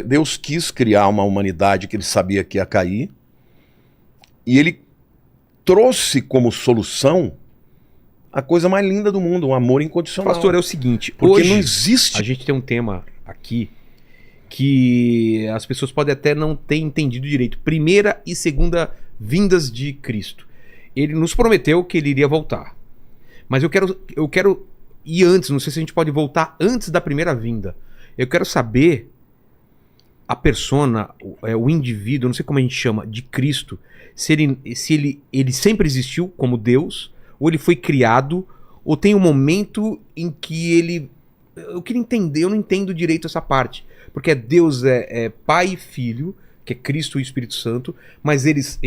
Deus quis criar uma humanidade que ele sabia que ia cair, e ele trouxe como solução a coisa mais linda do mundo, um amor incondicional. Pastor, é o seguinte, porque hoje não existe... a gente tem um tema aqui que as pessoas podem até não ter entendido direito. Primeira e segunda vindas de Cristo. Ele nos prometeu que ele iria voltar. Mas eu quero ir antes, não sei se a gente pode voltar antes da primeira vinda. Eu quero saber a persona, o indivíduo, não sei como a gente chama, de Cristo, se ele sempre existiu como Deus, ou ele foi criado, ou tem um momento em que ele... Eu queria entender, eu não entendo direito essa parte. Porque Deus é Pai e Filho, que é Cristo e o Espírito Santo, mas eles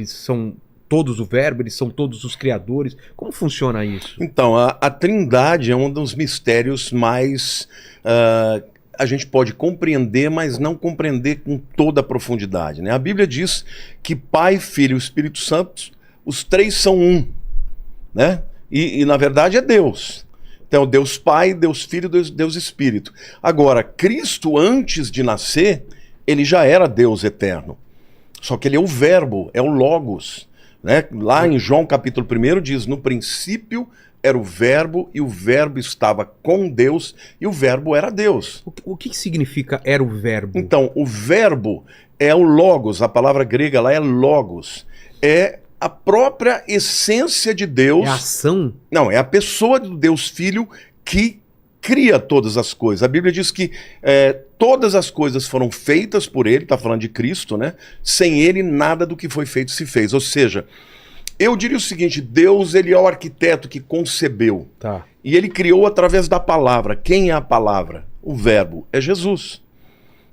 são todos o Verbo, eles são todos os criadores. Como funciona isso? Então, a Trindade é um dos mistérios mais... a gente pode compreender, mas não compreender com toda a profundidade, né? A Bíblia diz que Pai, Filho e Espírito Santo, os três são um, né? E na verdade é Deus. Então, Deus Pai, Deus Filho, Deus Espírito. Agora, Cristo, antes de nascer, ele já era Deus eterno. Só que ele é o Verbo, é o Logos, né? Lá em João capítulo 1 diz, no princípio era o Verbo, e o Verbo estava com Deus, e o Verbo era Deus. O que significa era o Verbo? Então, o Verbo é o Logos, a palavra grega lá é Logos. É a própria essência de Deus. É a ação? Não, é a pessoa do Deus Filho que cria todas as coisas. A Bíblia diz que todas as coisas foram feitas por ele, está falando de Cristo, né? Sem ele, nada do que foi feito se fez. Ou seja, eu diria o seguinte, Deus, ele é o arquiteto que concebeu. Tá. E ele criou através da palavra. Quem é a palavra? O Verbo. É Jesus.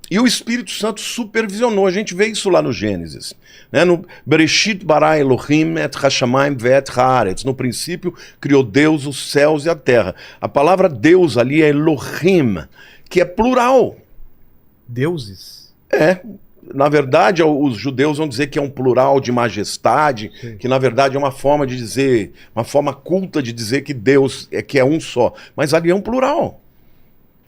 E o Espírito Santo supervisionou. A gente vê isso lá no Gênesis, né? No Bereshit bara Elohim et hashamayim ve'et haaretz. No princípio criou Deus os céus e a terra. A palavra Deus ali é Elohim, que é plural. Deuses? Na verdade, os judeus vão dizer que é um plural de majestade, sim, que na verdade é uma forma de dizer, uma forma culta de dizer que Deus que é um só. Mas ali é um plural.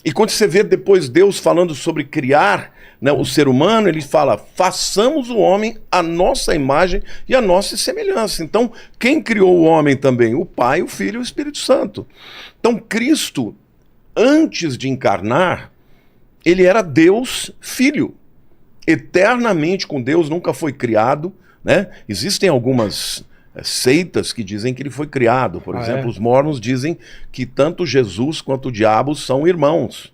E quando você vê depois Deus falando sobre criar, né, o ser humano, ele fala, façamos o homem a nossa imagem e a nossa semelhança. Então, quem criou o homem também? O Pai, o Filho e o Espírito Santo. Então, Cristo, antes de encarnar, ele era Deus Filho. Eternamente com Deus, nunca foi criado, né? Existem algumas seitas que dizem que ele foi criado. Por exemplo, os mormons dizem que tanto Jesus quanto o diabo são irmãos.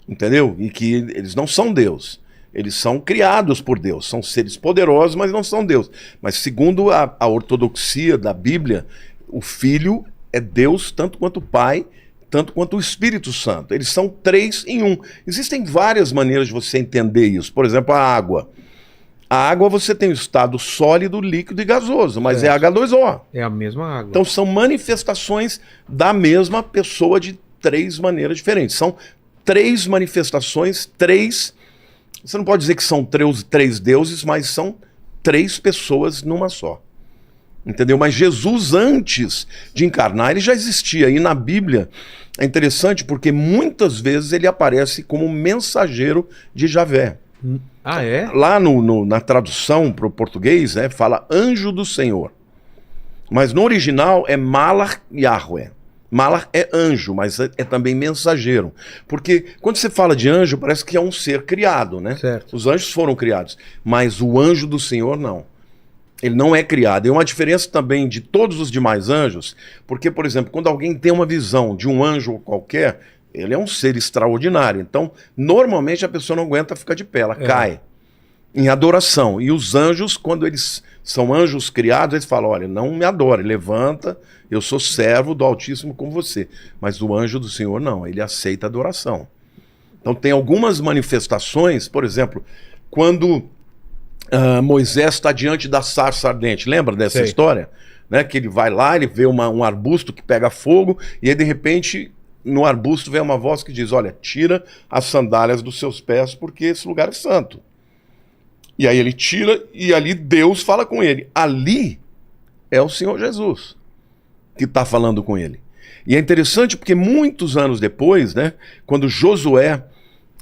Entendeu? E que eles não são Deus. Eles são criados por Deus. São seres poderosos, mas não são Deus. Mas segundo a ortodoxia da Bíblia, o Filho é Deus tanto quanto o Pai, tanto quanto o Espírito Santo. Eles são três em um. Existem várias maneiras de você entender isso. Por exemplo, a água. A água você tem o estado sólido, líquido e gasoso, mas é H2O. É a mesma água. Então são manifestações da mesma pessoa de três maneiras diferentes. São três manifestações, três... Você não pode dizer que são três deuses, mas são três pessoas numa só. Entendeu? Mas Jesus, antes de encarnar, ele já existia. E na Bíblia é interessante porque muitas vezes ele aparece como mensageiro de Javé. Ah, é? Lá na tradução para o português, né, fala anjo do Senhor. Mas no original é Malach Yahweh. Malach é anjo, mas é também mensageiro. Porque quando você fala de anjo, parece que é um ser criado, né? Certo. Os anjos foram criados, mas o anjo do Senhor não. Ele não é criado. E uma diferença também de todos os demais anjos, porque, por exemplo, quando alguém tem uma visão de um anjo qualquer, ele é um ser extraordinário. Então, normalmente a pessoa não aguenta ficar de pé, ela cai em adoração. E os anjos, quando eles são anjos criados, eles falam, olha, não me adore, levanta, eu sou servo do Altíssimo como você. Mas o anjo do Senhor não, ele aceita a adoração. Então tem algumas manifestações, por exemplo, quando Moisés está diante da sarça ardente, lembra dessa história? Né? Que ele vai lá, ele vê um arbusto que pega fogo, e aí de repente... no arbusto vem uma voz que diz, olha, tira as sandálias dos seus pés porque esse lugar é santo. E aí ele tira e ali Deus fala com ele. Ali é o Senhor Jesus que está falando com ele. E é interessante porque muitos anos depois, né, quando Josué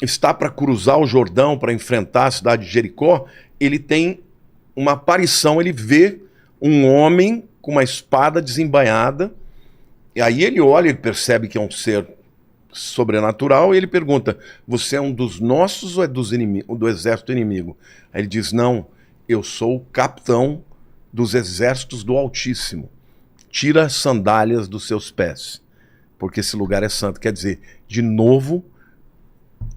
está para cruzar o Jordão para enfrentar a cidade de Jericó, ele tem uma aparição, ele vê um homem com uma espada desembainhada, e aí ele olha, ele percebe que é um ser sobrenatural, e ele pergunta: você é um dos nossos ou é do exército inimigo? Aí ele diz: não, eu sou o capitão dos exércitos do Altíssimo. Tira as sandálias dos seus pés, porque esse lugar é santo. Quer dizer, de novo,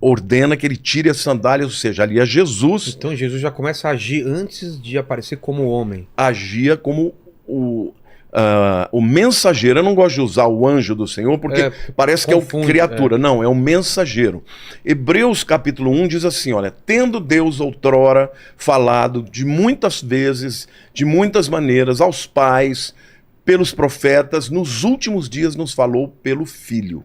ordena que ele tire as sandálias, ou seja, ali é Jesus. Então Jesus já começa a agir antes de aparecer como homem. Agia como o mensageiro. Eu não gosto de usar o anjo do Senhor, porque parece que confunde, é o criatura. Não, é o mensageiro. Hebreus capítulo 1 diz assim, olha: tendo Deus outrora falado de muitas vezes, de muitas maneiras, aos pais, pelos profetas, nos últimos dias nos falou pelo Filho.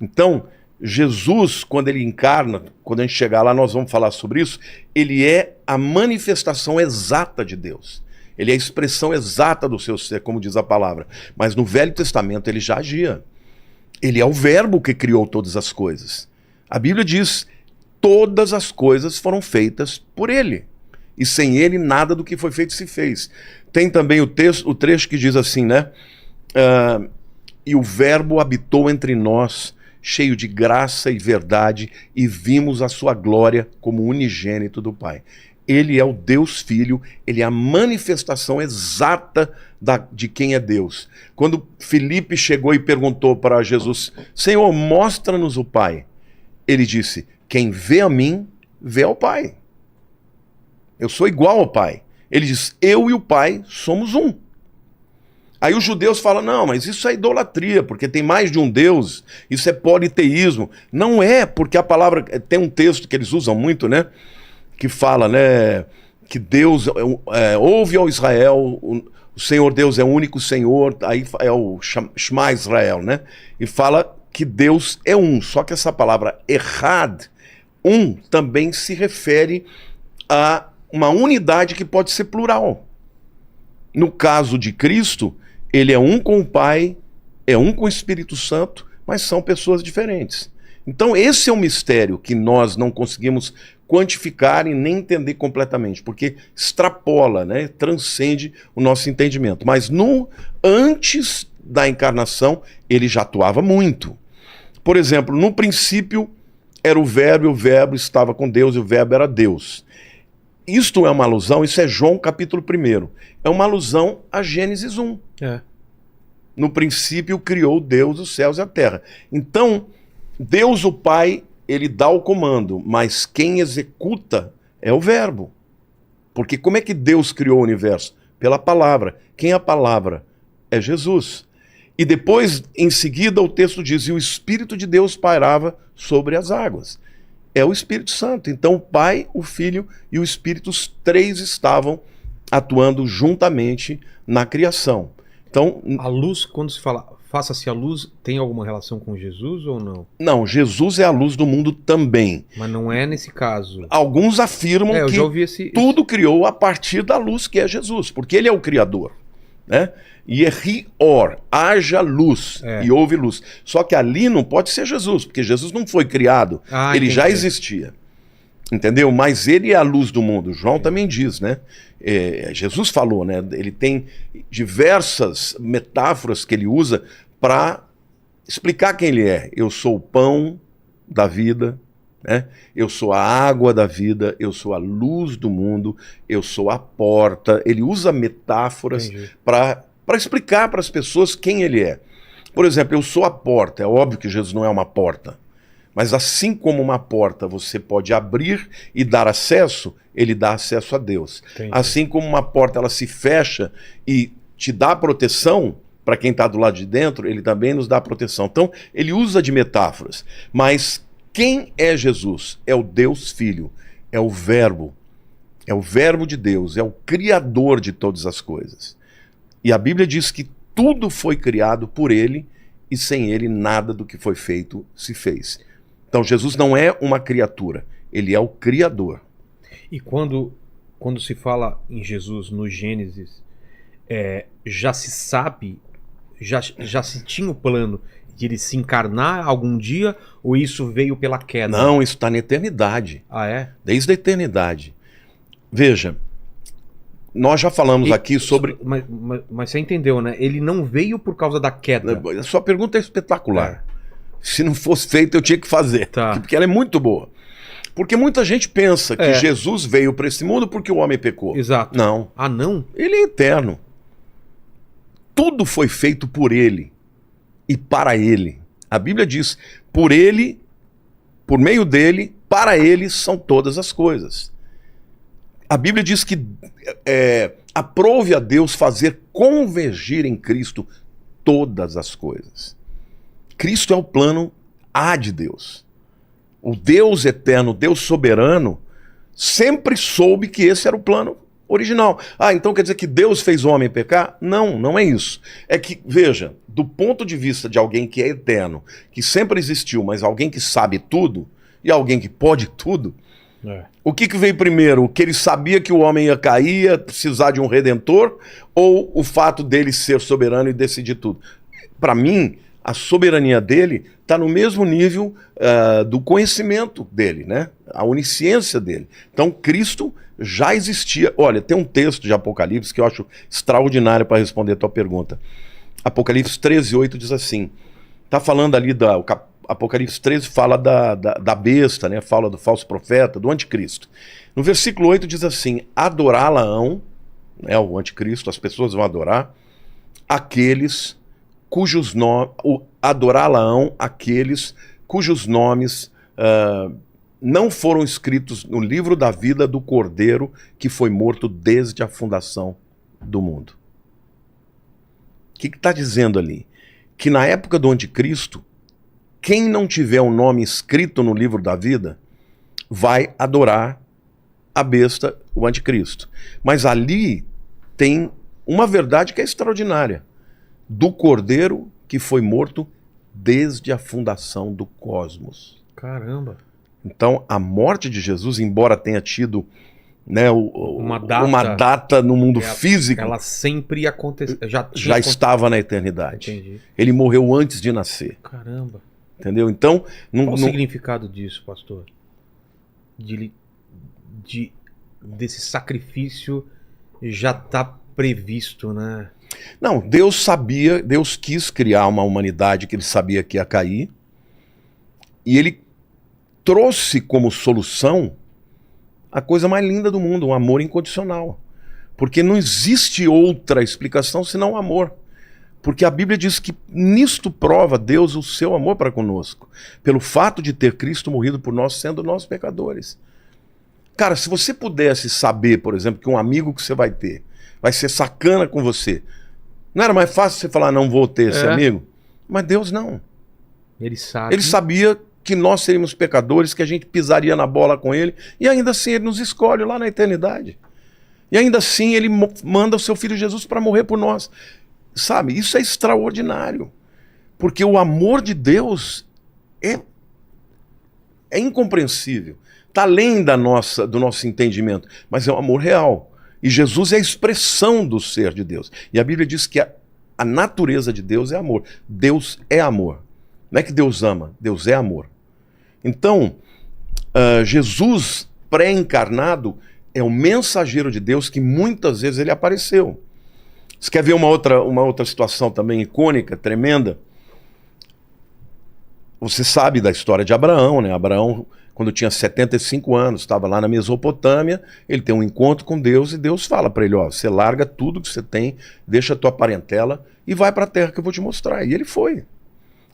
Então, Jesus, quando ele encarna, quando a gente chegar lá nós vamos falar sobre isso, ele é a manifestação exata de Deus. Ele é a expressão exata do seu ser, como diz a palavra. Mas no Velho Testamento ele já agia. Ele é o verbo que criou todas as coisas. A Bíblia diz: todas as coisas foram feitas por ele. E sem ele nada do que foi feito se fez. Tem também o trecho que diz assim, né? E o verbo habitou entre nós, cheio de graça e verdade, e vimos a sua glória como unigênito do Pai. Ele é o Deus Filho, ele é a manifestação exata de quem é Deus. Quando Filipe chegou e perguntou para Jesus: Senhor, mostra-nos o Pai. Ele disse: quem vê a mim, vê ao Pai. Eu sou igual ao Pai. Ele diz: eu e o Pai somos um. Aí os judeus falam: não, mas isso é idolatria, porque tem mais de um Deus, isso é politeísmo. Não é, porque a palavra, tem um texto que eles usam muito, né? Que fala, né, que Deus, ouve ao Israel, o Senhor Deus é o único Senhor, aí é o Shema Israel, né? E fala que Deus é um, só que essa palavra Echad, um, também se refere a uma unidade que pode ser plural. No caso de Cristo, ele é um com o Pai, é um com o Espírito Santo, mas são pessoas diferentes. Então esse é um mistério que nós não conseguimos quantificar e nem entender completamente, porque extrapola, né, transcende o nosso entendimento. Mas antes da encarnação, ele já atuava muito. Por exemplo, no princípio era o Verbo, e o Verbo estava com Deus, e o Verbo era Deus. Isto é uma alusão, isso é João capítulo 1. É uma alusão a Gênesis 1. No princípio criou Deus os céus e a terra. Então, Deus o Pai, ele dá o comando, mas quem executa é o Verbo. Porque como é que Deus criou o universo? Pela palavra. Quem é a palavra? É Jesus. E depois, em seguida, o texto diz: e o Espírito de Deus pairava sobre as águas. É o Espírito Santo. Então o Pai, o Filho e o Espírito, os três estavam atuando juntamente na criação. Então, a luz, quando se fala faça-se a luz, tem alguma relação com Jesus ou não? Não, Jesus é a luz do mundo também. Mas não é nesse caso. Alguns afirmam que tudo criou a partir da luz que é Jesus, porque ele é o Criador, né? Yehi or, haja luz, e houve luz. Só que ali não pode ser Jesus, porque Jesus não foi criado, ele já existia. Entendeu? Mas ele é a luz do mundo. João também diz, né? Jesus falou, né? Ele tem diversas metáforas que ele usa para explicar quem ele é. Eu sou o pão da vida, né? Eu sou a água da vida, eu sou a luz do mundo, eu sou a porta. Ele usa metáforas para explicar para as pessoas quem ele é. Por exemplo, eu sou a porta. É óbvio que Jesus não é uma porta. Mas assim como uma porta você pode abrir e dar acesso, ele dá acesso a Deus. Entendi. Assim como uma porta ela se fecha e te dá proteção para quem está do lado de dentro, ele também nos dá proteção. Então ele usa de metáforas. Mas quem é Jesus? É o Deus Filho, é o Verbo de Deus, é o Criador de todas as coisas. E a Bíblia diz que tudo foi criado por ele e sem ele nada do que foi feito se fez. Então Jesus não é uma criatura, ele é o Criador. E quando se fala em Jesus no Gênesis, já se sabe, já se tinha o plano de ele se encarnar algum dia, ou isso veio pela queda? Não, isso está na eternidade. Ah, é? Desde a eternidade. Veja, nós já falamos aqui sobre... Mas você entendeu, né? Ele não veio por causa da queda. A sua pergunta é espetacular. Se não fosse feito, eu tinha que fazer. Tá. Porque ela é muito boa. Porque muita gente pensa que Jesus veio para esse mundo porque o homem pecou. Exato. Não. Ah, não? Ele é eterno. Tudo foi feito por ele e para ele. A Bíblia diz, por ele, por meio dele, para ele são todas as coisas. A Bíblia diz que aprove a Deus fazer convergir em Cristo todas as coisas. Cristo é o plano A de Deus. O Deus eterno, o Deus soberano, sempre soube que esse era o plano original. Ah, então quer dizer que Deus fez o homem pecar? Não, não é isso. É que, veja, do ponto de vista de alguém que é eterno, que sempre existiu, mas alguém que sabe tudo, e alguém que pode tudo, o que veio primeiro? O que ele sabia que o homem ia cair, ia precisar de um redentor, ou o fato dele ser soberano e decidir tudo? Para mim, a soberania dele está no mesmo nível do conhecimento dele, né? A onisciência dele. Então, Cristo já existia. Olha, tem um texto de Apocalipse que eu acho extraordinário para responder a tua pergunta. Apocalipse 13:8 diz assim, está falando ali Apocalipse 13 fala da besta, né? Fala do falso profeta, do anticristo. No versículo 8 diz assim, adorá-la-ão, né, o anticristo, as pessoas vão adorar, aqueles cujos nomes, adorá-la-ão aqueles cujos nomes não foram escritos no livro da vida do Cordeiro que foi morto desde a fundação do mundo. O que está dizendo ali? Que na época do anticristo, quem não tiver o nome escrito no livro da vida vai adorar a besta, o anticristo. Mas ali tem uma verdade que é extraordinária. Do Cordeiro que foi morto desde a fundação do cosmos. Caramba. Então, a morte de Jesus, embora tenha tido, né, uma data no mundo físico, ela sempre aconteceu. Já estava na eternidade. Entendi. Ele morreu antes de nascer. Caramba. Entendeu? Então, qual o significado disso, pastor? Desse sacrifício já está previsto, né? Não, Deus sabia, Deus quis criar uma humanidade que ele sabia que ia cair, e ele trouxe como solução a coisa mais linda do mundo, um amor incondicional. Porque não existe outra explicação senão o amor. Porque a Bíblia diz que nisto prova Deus o seu amor para conosco, pelo fato de ter Cristo morrido por nós, sendo nós pecadores. Cara, se você pudesse saber, por exemplo, que um amigo que você vai ter vai ser sacana com você, não era mais fácil você falar, não vou ter esse amigo? Mas Deus não. Ele sabe. Ele sabia que nós seríamos pecadores, que a gente pisaria na bola com ele, e ainda assim ele nos escolhe lá na eternidade. E ainda assim ele manda o seu filho Jesus para morrer por nós. Sabe, isso é extraordinário. Porque o amor de Deus é incompreensível. Está além do nosso entendimento, mas é um amor real. E Jesus é a expressão do ser de Deus. E a Bíblia diz que a natureza de Deus é amor. Deus é amor. Não é que Deus ama, Deus é amor. Então, Jesus pré-encarnado é o mensageiro de Deus que muitas vezes ele apareceu. Você quer ver uma outra situação também icônica, tremenda? Você sabe da história de Abraão, né? Abraão, quando tinha 75 anos, estava lá na Mesopotâmia, ele tem um encontro com Deus e Deus fala para ele, ó, você larga tudo que você tem, deixa a tua parentela e vai para a terra que eu vou te mostrar. E ele foi.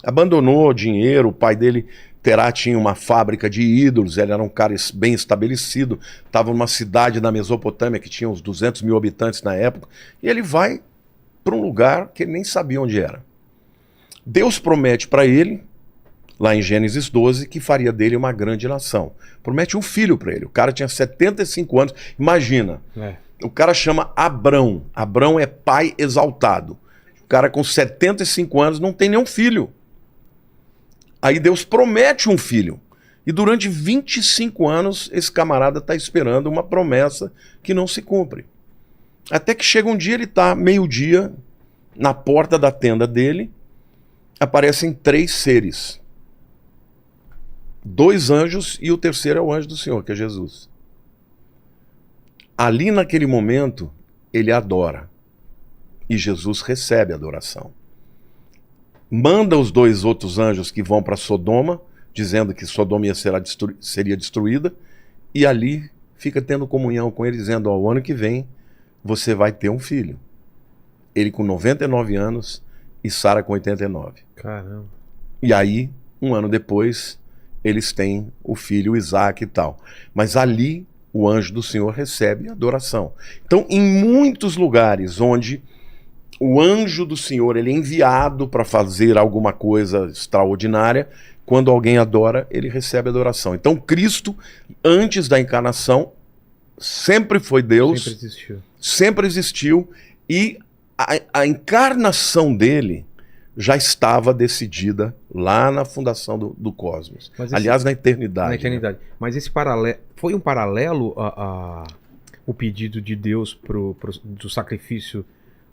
Abandonou o dinheiro, o pai dele, Terá, tinha uma fábrica de ídolos, ele era um cara bem estabelecido, estava numa cidade na Mesopotâmia que tinha uns 200 mil habitantes na época, e ele vai para um lugar que ele nem sabia onde era. Deus promete para ele, lá em Gênesis 12, que faria dele uma grande nação. Promete um filho para ele. O cara tinha 75 anos. Imagina, o cara chama Abrão. Abrão é pai exaltado. O cara com 75 anos não tem nenhum filho. Aí Deus promete um filho. E durante 25 anos esse camarada está esperando uma promessa que não se cumpre. Até que chega um dia, ele está meio-dia na porta da tenda dele, aparecem 3 seres. 2 anjos e o terceiro é o anjo do Senhor, que é Jesus. Ali naquele momento, ele adora. E Jesus recebe a adoração. Manda os 2 outros anjos que vão para Sodoma, dizendo que Sodoma seria destruída, e ali fica tendo comunhão com ele, dizendo: ó, o ano que vem você vai ter um filho. Ele com 99 anos e Sara com 89. Caramba. E aí, um ano depois, eles têm o filho Isaac e tal. Mas ali, o anjo do Senhor recebe adoração. Então, em muitos lugares onde o anjo do Senhor ele é enviado para fazer alguma coisa extraordinária, quando alguém adora, ele recebe adoração. Então, Cristo, antes da encarnação, sempre foi Deus. Sempre existiu. Sempre existiu. E a encarnação dele já estava decidida lá na fundação do cosmos. Aliás, na eternidade. Na eternidade. Né? Mas esse paralelo foi um paralelo o pedido de Deus do sacrifício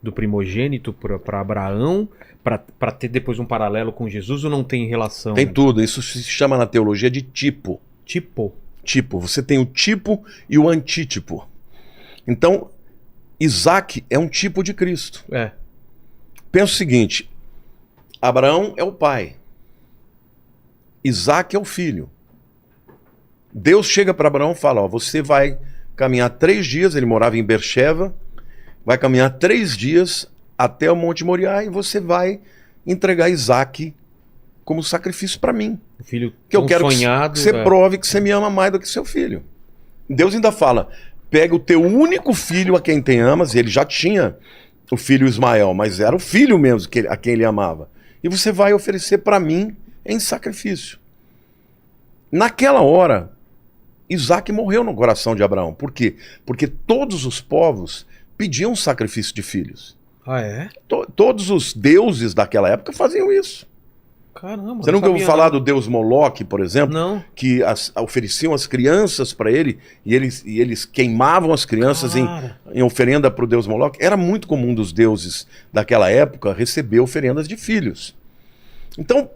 do primogênito para Abraão, para ter depois um paralelo com Jesus, ou não tem relação? Tem tudo. Isso se chama na teologia de tipo. Tipo? Tipo. Você tem o tipo e o antítipo. Então, Isaac é um tipo de Cristo. É. Pensa o seguinte: Abraão é o pai. Isaac é o filho. Deus chega para Abraão e fala: ó, você vai caminhar 3 dias, ele morava em Beersheba, vai caminhar 3 dias até o Monte Moriá e você vai entregar Isaac como sacrifício para mim. O filho que eu quero sonhado, que você prove que você me ama mais do que seu filho. Deus ainda fala: pega o teu único filho a quem te amas, e ele já tinha o filho Ismael, mas era o filho mesmo a quem ele amava, e você vai oferecer para mim em sacrifício. Naquela hora, Isaac morreu no coração de Abraão. Por quê? Porque todos os povos pediam sacrifício de filhos. Ah, é? Todos os deuses daquela época faziam isso. Caramba. Você nunca ouviu falar do deus Moloque, por exemplo? Não. Que ofereciam as crianças para ele e eles queimavam as crianças em oferenda para o deus Moloque. Era muito comum dos deuses daquela época receber oferendas de filhos. Então,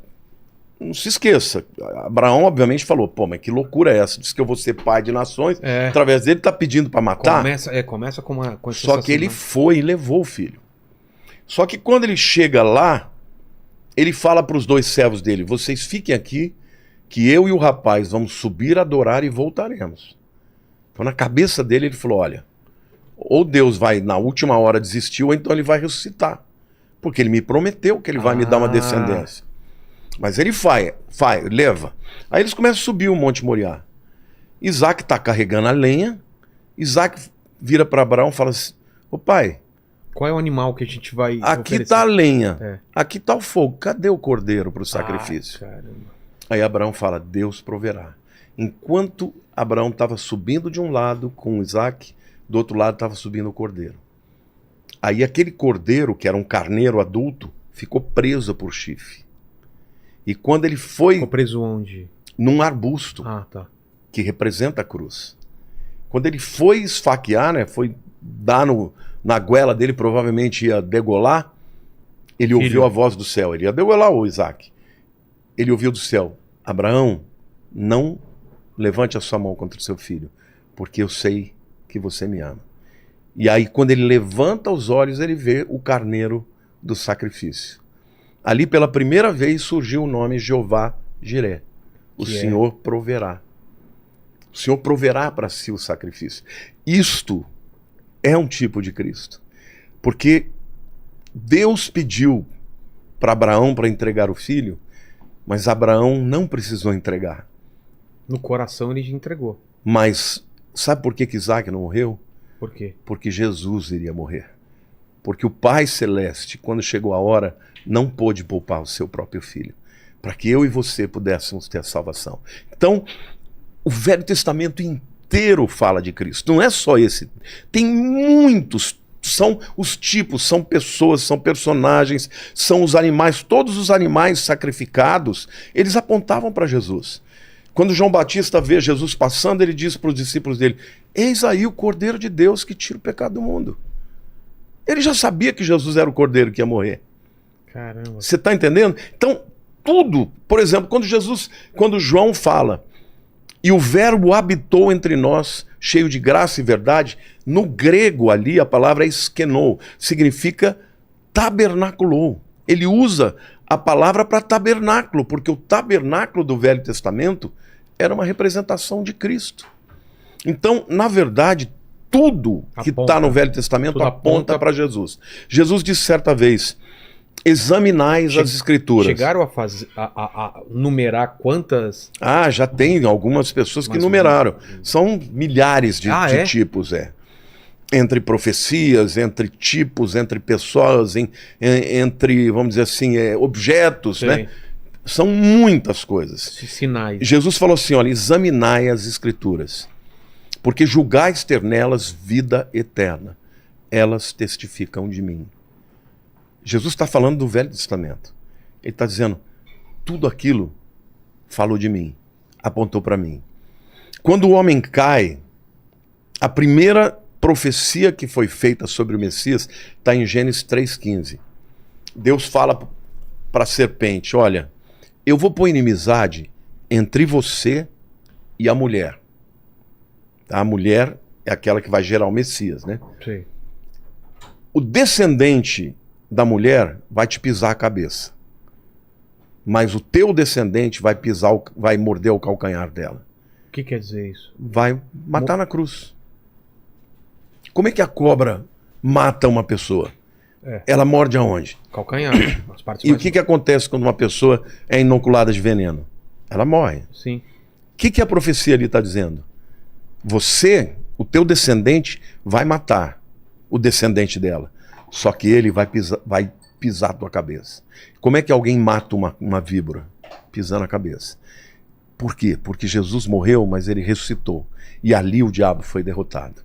não se esqueça, Abraão obviamente falou: pô, mas que loucura é essa? Diz que eu vou ser pai de nações, através dele tá pedindo para matar. Começa com Só que ele foi e levou o filho. Só que quando ele chega lá, ele fala para os 2 servos dele: vocês fiquem aqui, que eu e o rapaz vamos subir, adorar e voltaremos. Então na cabeça dele ele falou: olha, ou Deus vai na última hora desistir, ou então ele vai ressuscitar. Porque ele me prometeu que ele vai me dar uma descendência. Mas ele leva. Aí eles começam a subir o Monte Moriá. Isaac está carregando a lenha. Isaac vira para Abraão e fala assim: ô pai, qual é o animal que a gente vai aqui está a lenha, aqui está o fogo, cadê o cordeiro para o sacrifício? Caramba. Aí Abraão fala: Deus proverá. Enquanto Abraão estava subindo de um lado com Isaac, do outro lado estava subindo o cordeiro. Aí aquele cordeiro, que era um carneiro adulto, ficou preso por chifre. E quando ele foi... Ficou preso onde? Num arbusto, que representa a cruz. Quando ele foi esfaquear, né, foi dar na goela dele, provavelmente ia degolar, ele ouviu a voz do céu. Ele ia degolar o Isaac. Ele ouviu do céu: Abraão, não levante a sua mão contra o seu filho, porque eu sei que você me ama. E aí, quando ele levanta os olhos, ele vê o carneiro do sacrifício. Ali, pela primeira vez, surgiu o nome Jeová Jiré. O Senhor proverá. O Senhor proverá para si o sacrifício. Isto é um tipo de Cristo. Porque Deus pediu para Abraão para entregar o filho, mas Abraão não precisou entregar. No coração ele já entregou. Mas sabe por que Isaac não morreu? Por quê? Porque Jesus iria morrer. Porque o Pai Celeste, quando chegou a hora, não pôde poupar o seu próprio filho, para que eu e você pudéssemos ter a salvação. Então, o Velho Testamento inteiro fala de Cristo. Não é só esse. Tem muitos. São os tipos, são pessoas, são personagens, são os animais. Todos os animais sacrificados, eles apontavam para Jesus. Quando João Batista vê Jesus passando, ele diz para os discípulos dele: eis aí o Cordeiro de Deus que tira o pecado do mundo. Ele já sabia que Jesus era o Cordeiro que ia morrer. Caramba. Você está entendendo? Então, tudo, por exemplo, quando João fala, e o verbo habitou entre nós, cheio de graça e verdade, no grego ali a palavra é eskenou, significa tabernaculou. Ele usa a palavra para tabernáculo, porque o tabernáculo do Velho Testamento era uma representação de Cristo. Então, na verdade, tudo que está no Velho Testamento aponta para Jesus. Jesus disse certa vez, examinais as Escrituras. Chegaram a numerar quantas... Ah, já tem algumas pessoas que numeraram. São milhares de tipos, entre profecias, entre tipos, entre pessoas, entre, vamos dizer assim, objetos, né? São muitas coisas. Sinais. Jesus falou assim, olha, examinai as Escrituras, porque julgais ter nelas vida eterna. Elas testificam de mim. Jesus está falando do Velho Testamento. Ele está dizendo, tudo aquilo falou de mim, apontou para mim. Quando o homem cai, a primeira profecia que foi feita sobre o Messias está em Gênesis 3,15. Deus fala para a serpente, olha, eu vou pôr inimizade entre você e a mulher. A mulher é aquela que vai gerar o Messias, né? Sim. O descendente da mulher vai te pisar a cabeça. Mas o teu descendente vai morder o calcanhar dela. O que quer dizer isso? Vai matar na cruz. Como é que a cobra mata uma pessoa? Ela morde aonde? Calcanhar. As partes E o que acontece quando uma pessoa é inoculada de veneno? Ela morre. Sim. O que a profecia ali está dizendo? Você, o teu descendente, vai matar o descendente dela. Só que ele vai pisar a tua cabeça. Como é que alguém mata uma víbora? Pisando a cabeça. Por quê? Porque Jesus morreu, mas ele ressuscitou. E ali o diabo foi derrotado.